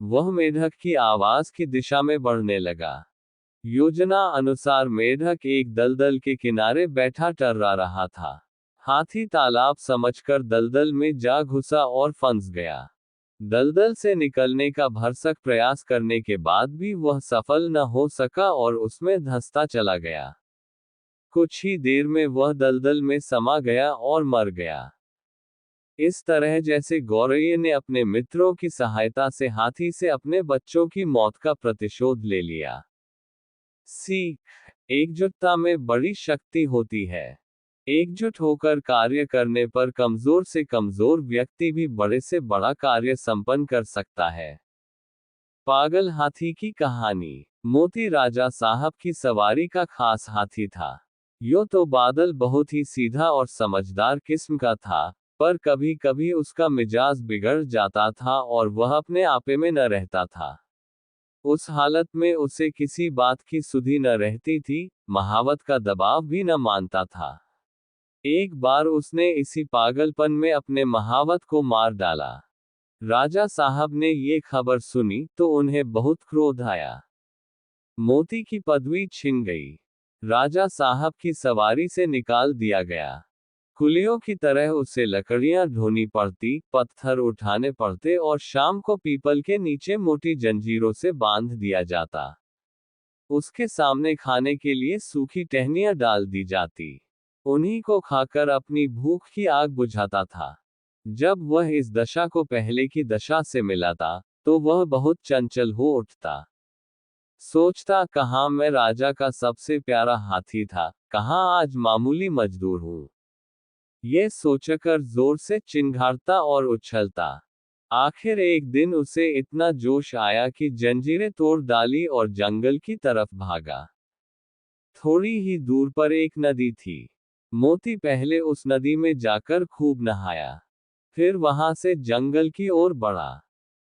वह मेढक की आवाज की दिशा में बढ़ने लगा। योजना अनुसार मेढक एक दलदल के किनारे बैठा टर्रा रहा था। हाथी तालाब समझकर दलदल में जा घुसा और फंस गया। दलदल से निकलने का भरसक प्रयास करने के बाद भी वह सफल न हो सका और उसमें धंसता चला गया। कुछ ही देर में वह दलदल में समा गया और मर गया। इस तरह जैसे गौरैया ने अपने मित्रों की सहायता से हाथी से अपने बच्चों की मौत का प्रतिशोध ले लिया। सीख। एकजुटता में बड़ी शक्ति होती है। एकजुट होकर कार्य करने पर कमजोर से कमजोर व्यक्ति भी बड़े से बड़ा कार्य संपन्न कर सकता है। पागल हाथी की कहानी। मोती राजा साहब की सवारी का खास हाथी था। यो तो बादल बहुत ही सीधा और समझदार किस्म का था, पर कभी कभी उसका मिजाज बिगड़ जाता था और वह अपने आपे में न रहता था। उस हालत में उसे किसी बात की सुधि न रहती थी, महावत का दबाव भी न मानता था। एक बार उसने इसी पागलपन में अपने महावत को मार डाला। राजा साहब ने ये खबर सुनी तो उन्हें बहुत क्रोध आया। मोती की पदवी छिन गई। राजा साहब की सवारी से निकाल दिया गया। कुलियों की तरह उसे लकड़ियां ढोनी पड़ती, पत्थर उठाने पड़ते और शाम को पीपल के नीचे मोटी जंजीरों से बांध दिया जाता। उसके सामने खाने के लिए सूखी टहनियां डाल दी जाती। उन्हीं को खाकर अपनी भूख की आग बुझाता था। जब वह इस दशा को पहले की दशा से मिलाता, तो वह बहुत चंचल हो उठता। सोचता, कहाँ मैं राजा का सबसे प्यारा हाथी था, कहाँ आज मामूली मजदूर हूँ। ये सोचकर जोर से चिंघाड़ता और उछलता। आखिर एक दिन उसे इतना जोश आया कि जंजीरें तोड़ डाली और जंगल की तरफ भागा। थोड़ी ही दूर पर एक नदी थी। मोती पहले उस नदी में जाकर खूब नहाया। फिर वहां से जंगल की ओर बढ़ा।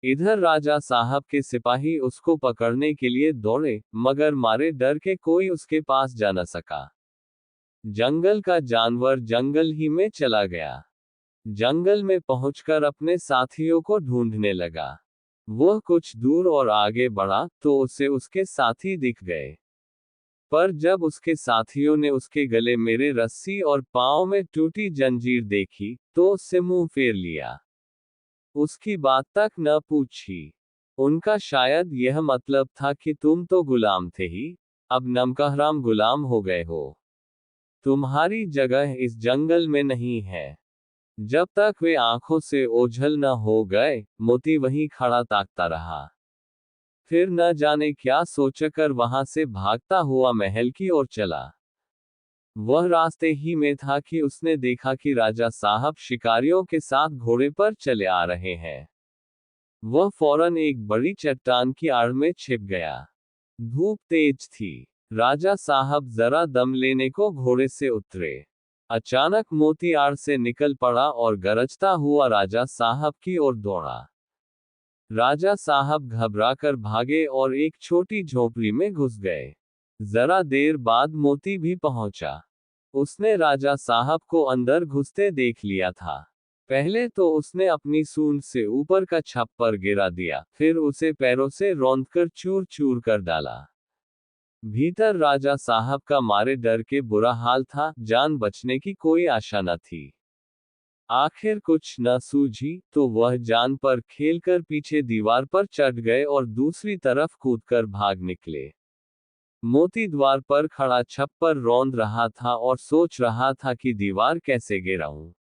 इधर राजा साहब के सिपाही उसको पकड़ने के लिए दौड़े, मगर मारे डर के कोई उसके पास जा न सका। जंगल का जानवर जंगल ही में चला गया। जंगल में पहुंचकर अपने साथियों को ढूंढने लगा। वह कुछ दूर और आगे बढ़ा तो उसे उसके साथी दिख गए। पर जब उसके साथियों ने उसके गले मेरे रस्सी और पांव में टूटी जंजीर देखी, तो उससे मुंह फेर लिया। उसकी बात तक न पूछी। उनका शायद यह मतलब था कि तुम तो गुलाम थे ही, अब नमकहराम गुलाम हो गए हो। तुम्हारी जगह इस जंगल में नहीं है। जब तक वे आंखों से ओझल न हो गए, मोती वहीं खड़ा ताकता रहा। फिर न जाने क्या सोचकर वहां से भागता हुआ महल की ओर चला। वह रास्ते ही में था कि उसने देखा कि राजा साहब शिकारियों के साथ घोड़े पर चले आ रहे हैं। वह फौरन एक बड़ी चट्टान की आड़ में छिप गया। धूप तेज थी। राजा साहब जरा दम लेने को घोड़े से उतरे। अचानक मोती आड़ से निकल पड़ा और गरजता हुआ राजा साहब की ओर दौड़ा। राजा साहब घबराकर भागे और एक छोटी झोपड़ी में घुस गए। जरा देर बाद मोती भी पहुंचा। उसने राजा साहब को अंदर घुसते देख लिया था। पहले तो उसने अपनी सूंड से ऊपर का छप्पर गिरा दिया, फिर उसे पैरों से रौंदकर चूर चूर कर डाला। भीतर राजा साहब का मारे डर के बुरा हाल था, जान बचने की कोई आशा न थी। आखिर कुछ न सूझी तो वह जान पर खेलकर पीछे दीवार पर चढ़ गए और दूसरी तरफ कूदकर भाग निकले। मोती द्वार पर खड़ा छप्पर रौंद रहा था और सोच रहा था कि दीवार कैसे गिराऊं।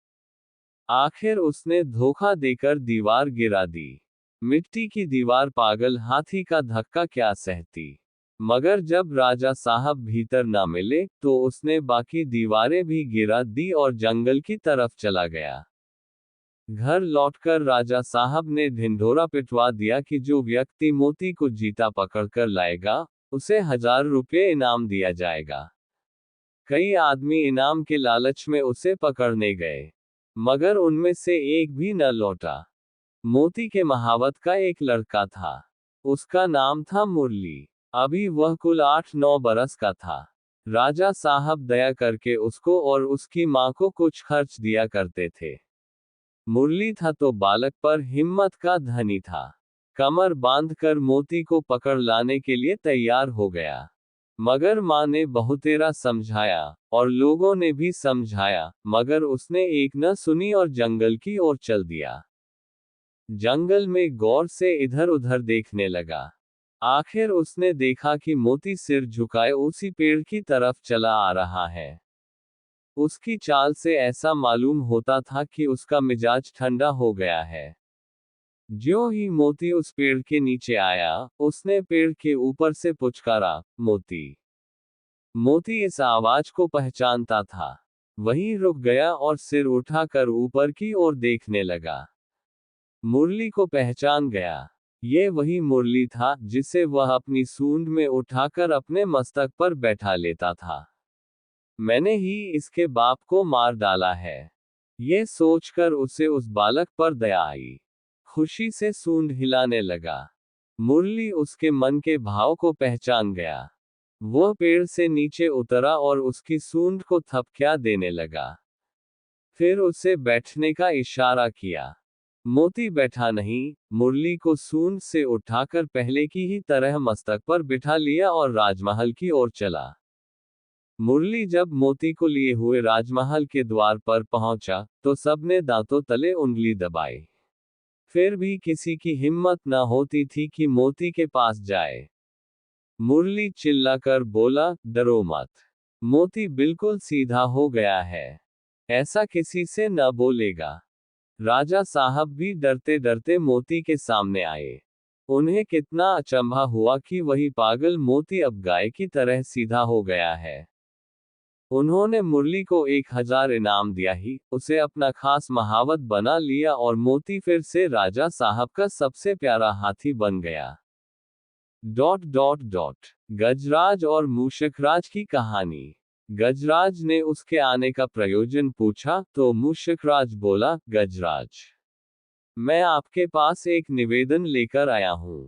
आखिर उसने धोखा देकर दीवार गिरा दी। मिट्टी की दीवार पागल हाथी का धक्का क्या सहती। मगर जब राजा साहब भीतर ना मिले, तो उसने बाकी दीवारें भी गिरा दी और जंगल की तरफ चला गया। घर लौटकर राजा साहब ने ढिंढोरा पिटवा दिया कि जो व्यक्ति मोती को जीता पकड़कर लाएगा, उसे 1000 रुपये इनाम दिया जाएगा। कई आदमी इनाम के लालच में उसे पकड़ने गए, मगर उनमें से एक भी न लौटा। मोती के महावत का एक लड़का था। उसका नाम था मुरली। अभी वह कुल 8-9 बरस का था। राजा साहब दया करके उसको और उसकी मां को कुछ खर्च दिया करते थे। मुरली था तो बालक पर हिम्मत का धनी था। कमर बांधकर मोती को पकड़ लाने के लिए तैयार हो गया। मगर मां ने बहुतेरा समझाया, और लोगों ने भी समझाया, मगर उसने एक न सुनी और जंगल की ओर चल दिया। जंगल में गौर से इधर उधर देखने लगा। आखिर उसने देखा कि मोती सिर झुकाए उसी पेड़ की तरफ चला आ रहा है। उसकी चाल से ऐसा मालूम होता था कि उसका मिजाज ठंडा हो गया है। ज्यों ही मोती उस पेड़ के नीचे आया, उसने पेड़ के ऊपर से पुचकारा, मोती। मोती इस आवाज को पहचानता था। वहीं रुक गया और सिर उठाकर ऊपर की ओर देखने लगा। मुरली को पहचान गया। ये वही मुरली था जिसे वह अपनी सूंड में उठाकर अपने मस्तक पर बैठा लेता था। मैंने ही इसके बाप को मार डाला है। ये सोचकर उसे उस बालक पर दया आई। खुशी से सूंड हिलाने लगा। मुरली उसके मन के भाव को पहचान गया। वह पेड़ से नीचे उतरा और उसकी सूंड को थपकिया देने लगा। फिर उसे बैठने का इशारा किया। मोती बैठा नहीं, मुरली को सूंड से उठाकर पहले की ही तरह मस्तक पर बिठा लिया और राजमहल की ओर चला। मुरली जब मोती को लिए हुए राजमहल के द्वार पर पहुंचा, तो सबने दांतों तले उंगली दबाई। फिर भी किसी की हिम्मत न होती थी कि मोती के पास जाए। मुरली चिल्लाकर बोला, डरो मत। मोती बिल्कुल सीधा हो गया है। ऐसा किसी से न बोलेगा। राजा साहब भी डरते डरते मोती के सामने आए। उन्हें कितना अचंभा हुआ कि वही पागल मोती अब गाय की तरह सीधा हो गया है। उन्होंने मुरली को 1000 इनाम दिया ही उसे अपना खास महावत बना लिया और मोती फिर से राजा साहब का सबसे प्यारा हाथी बन गया। गजराज और मूषकराज की कहानी। गजराज ने उसके आने का प्रयोजन पूछा तो मूषकराज बोला, गजराज, मैं आपके पास एक निवेदन लेकर आया हूं।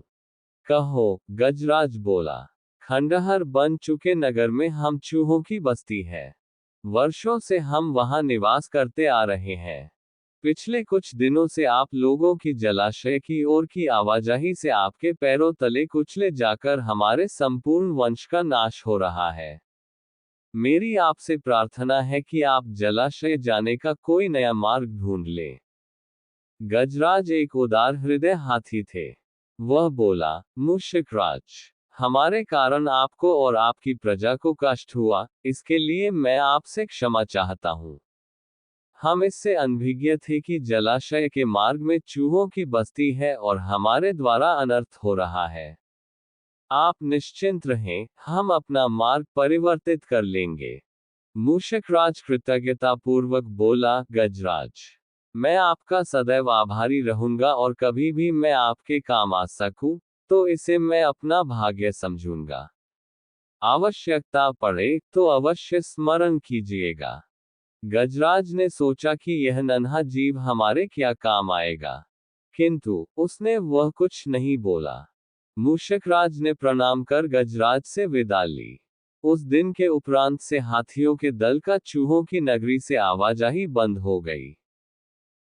कहो, गजराज बोला। खंडहर बन चुके नगर में हम चूहों की बस्ती है। वर्षों से हम वहां निवास करते आ रहे हैं। पिछले कुछ दिनों से आप लोगों की जलाशय की ओर की आवाजाही से आपके पैरों तले कुचले जाकर हमारे संपूर्ण वंश का नाश हो रहा है। मेरी आपसे प्रार्थना है कि आप जलाशय जाने का कोई नया मार्ग ढूंढ लें। गजराज एक उदार हृदय हाथी थे। वह बोला, मूषकराज, हमारे कारण आपको और आपकी प्रजा को कष्ट हुआ, इसके लिए मैं आपसे क्षमा चाहता हूं। हम इससे अनभिज्ञ थे कि जलाशय के मार्ग में चूहों की बस्ती है और हमारे द्वारा अनर्थ हो रहा है। आप निश्चिंत रहें, हम अपना मार्ग परिवर्तित कर लेंगे। मूषकराज कृतज्ञतापूर्वक बोला, गजराज, मैं आपका सदैव आभारी रहूंगा और कभी भी मैं आपके काम आ सकूं, तो इसे मैं अपना भाग्य समझूंगा। आवश्यकता पड़े तो अवश्य स्मरण कीजिएगा। गजराज ने सोचा कि यह नन्हा जीव हमारे क्या काम आएगा, किंतु उसने वह कुछ नहीं बोला। मूषकराज ने प्रणाम कर गजराज से विदा ली। उस दिन के उपरांत से हाथियों के दल का चूहों की नगरी से आवाजाही बंद हो गई।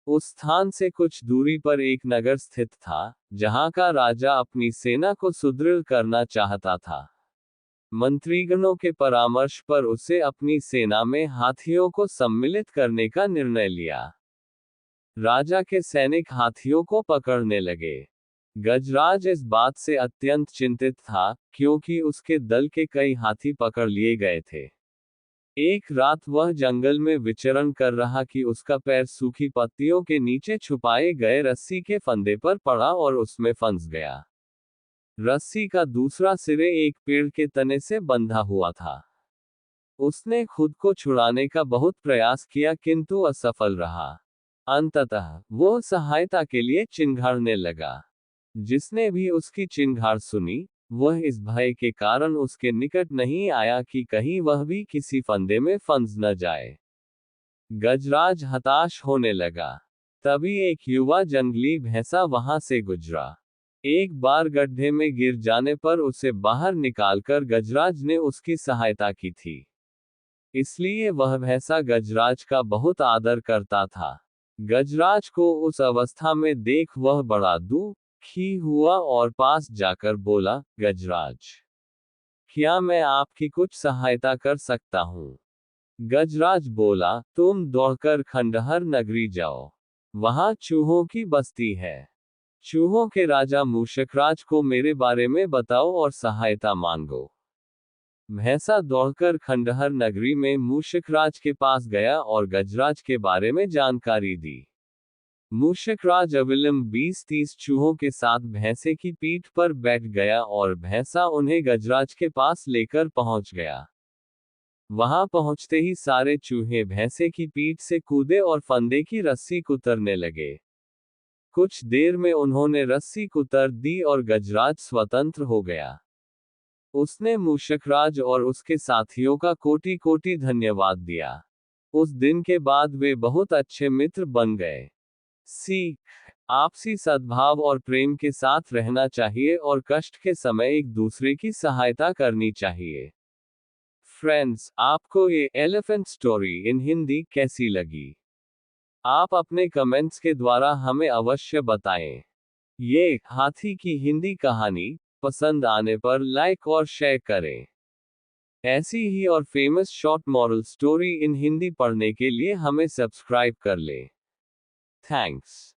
उस स्थान से कुछ दूरी पर एक नगर स्थित था, जहां का राजा अपनी सेना को सुदृढ़ करना चाहता था। मंत्रीगणों के परामर्श पर उसे अपनी सेना में हाथियों को सम्मिलित करने का निर्णय लिया। राजा के सैनिक हाथियों को पकड़ने लगे। गजराज इस बात से अत्यंत चिंतित था, क्योंकि उसके दल के कई हाथी पकड़ लिए गए थे। एक रात वह जंगल में विचरण कर रहा कि उसका पैर सूखी पत्तियों के नीचे छुपाए गए रस्सी के फंदे पर पड़ा और उसमें फंस गया। रस्सी का दूसरा सिरे एक पेड़ के तने से बंधा हुआ था। उसने खुद को छुड़ाने का बहुत प्रयास किया किंतु असफल रहा। अंततः वो सहायता के लिए चिंघाड़ने लगा। जिसने भी उसकी चिंघाड़ सुनी, वह इस भय के कारण उसके निकट नहीं आया कि कहीं वह भी किसी फंदे में फंस न जाए। गजराज हताश होने लगा। तभी एक युवा जंगली भैंसा वहां से गुजरा। एक बार गड्ढे में गिर जाने पर उसे बाहर निकालकर गजराज ने उसकी सहायता की थी। इसलिए वह भैंसा गजराज का बहुत आदर करता था। गजराज को उस अवस्था में देख वह बड़ा दुखी हुआ और पास जाकर बोला, गजराज, क्या मैं आपकी कुछ सहायता कर सकता हूँ? गजराज बोला, तुम दौड़कर खंडहर नगरी जाओ। वहां चूहों की बस्ती है। चूहों के राजा मूषकराज को मेरे बारे में बताओ और सहायता मांगो। भैंसा दौड़कर खंडहर नगरी में मूषकराज के पास गया और गजराज के बारे में जानकारी दी। मूषकराज अविलंब 20-30 चूहों के साथ भैंसे की पीठ पर बैठ गया और भैंसा उन्हें गजराज के पास लेकर पहुंच गया। वहां पहुंचते ही सारे चूहे भैंसे की पीठ से कूदे और फंदे की रस्सी कुतरने लगे। कुछ देर में उन्होंने रस्सी कुतर दी और गजराज स्वतंत्र हो गया। उसने मूषकराज और उसके साथियों का कोटि कोटि धन्यवाद दिया। उस दिन के बाद वे बहुत अच्छे मित्र बन गए। सीख: आपसी सद्भाव और प्रेम के साथ रहना चाहिए और कष्ट के समय एक दूसरे की सहायता करनी चाहिए। फ्रेंड्स, आपको ये एलिफेंट स्टोरी इन हिंदी कैसी लगी? आप अपने कमेंट्स के द्वारा हमें अवश्य बताएं। ये हाथी की हिंदी कहानी पसंद आने पर लाइक और शेयर करें। ऐसी ही और famous short moral story in Hindi पढ़ने के लिए हमें सब्सक्राइब कर लें। थैंक्स।